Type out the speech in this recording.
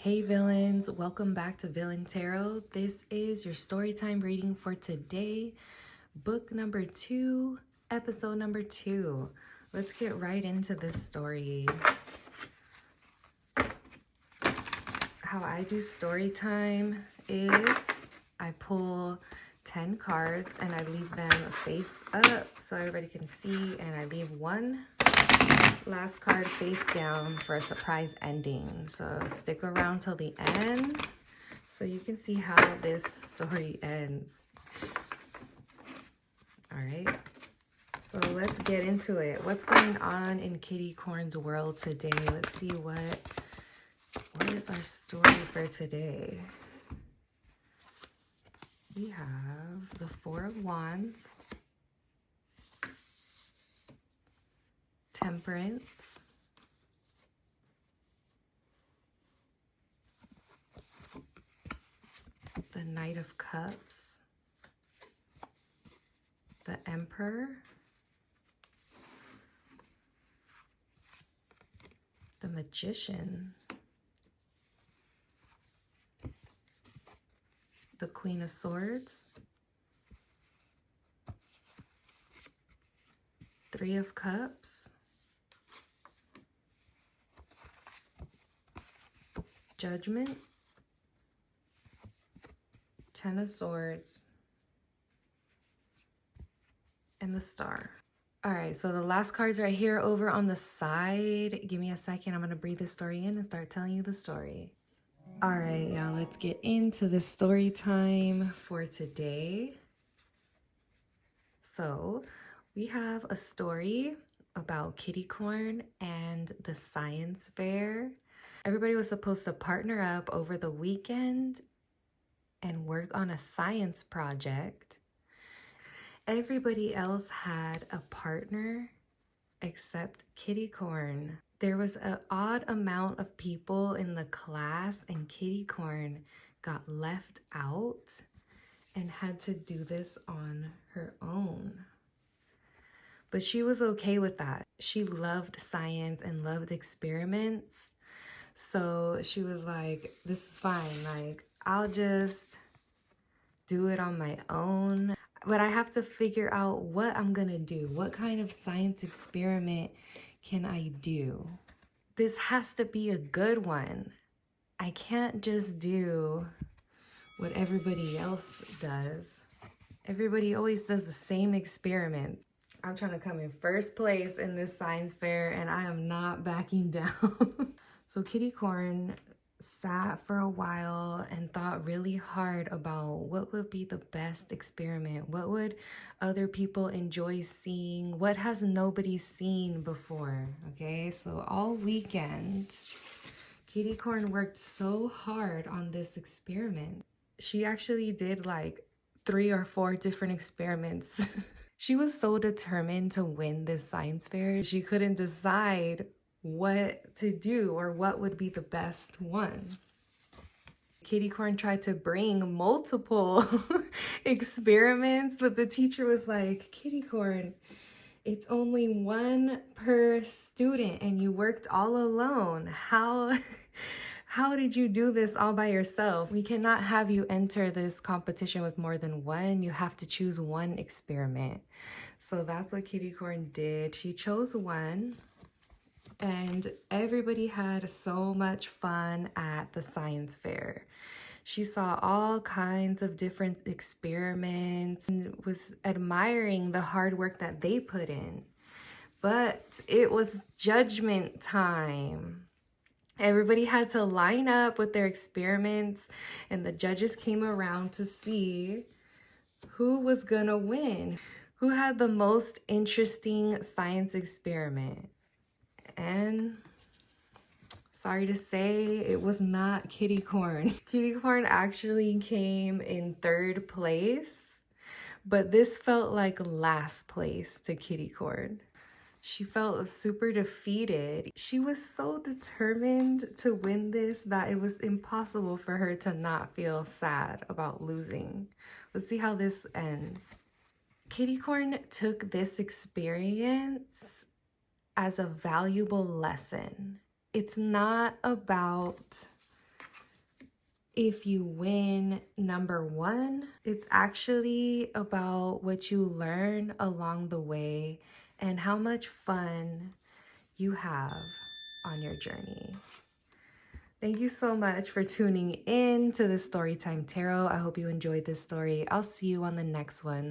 Hey villains, welcome back to Villain Tarot. This is your storytime reading for today, book number 2, episode number 2. Let's get right into this story. How I do storytime is I pull 10 cards and I leave them face up so everybody can see, and I leave one last card face down for a surprise ending. So stick around till the end so you can see how this story ends. All right, so let's get into it. What's going on in Kittycorn's world today? Let's see what is our story for today. We have the Four of Wands, Temperance, the Knight of Cups, the Emperor, the Magician, the Queen of Swords, Three of Cups, Judgment, Ten of Swords, and the Star. All right, so the last card's right here over on the side. Give me a second. I'm going to breathe this story in and start telling you the story. All right, y'all, let's get into the story time for today. So we have a story about Kittycorn and the science fair. Everybody was supposed to partner up over the weekend and work on a science project. Everybody else had a partner except Kittycorn. There was an odd amount of people in the class, and Kittycorn got left out and had to do this on her own. But she was okay with that. She loved science and loved experiments. So she was like, this is fine. Like, I'll just do it on my own. But I have to figure out what I'm gonna do. What kind of science experiment can I do? This has to be a good one. I can't just do what everybody else does. Everybody always does the same experiments. I'm trying to come in first place in this science fair, and I am not backing down. So Kittycorn sat for a while and thought really hard about what would be the best experiment. What would other people enjoy seeing? What has nobody seen before? Okay, so all weekend, Kittycorn worked so hard on this experiment. She actually did like 3 or 4 different experiments. She was so determined to win this science fair. She couldn't decide what to do or what would be the best one. Kittycorn tried to bring multiple experiments, but the teacher was like, Kittycorn, it's only 1 per student and you worked all alone. How did you do this all by yourself? We cannot have you enter this competition with more than 1. You have to choose 1 experiment. So that's what Kittycorn did. She chose 1. And everybody had so much fun at the science fair. She saw all kinds of different experiments and was admiring the hard work that they put in. But it was judgment time. Everybody had to line up with their experiments, and the judges came around to see who was gonna win, who had the most interesting science experiment. And sorry to say, it was not Kittycorn. Kittycorn actually came in 3rd place, but this felt like last place to Kittycorn. She felt super defeated. She was so determined to win this that it was impossible for her to not feel sad about losing. Let's see how this ends. Kittycorn took this experience as a valuable lesson. It's not about If you win number one, it's actually about what you learn along the way and how much fun you have on your journey. Thank you so much for tuning in to the Storytime Tarot. I hope you enjoyed this story. I'll see you on the next one.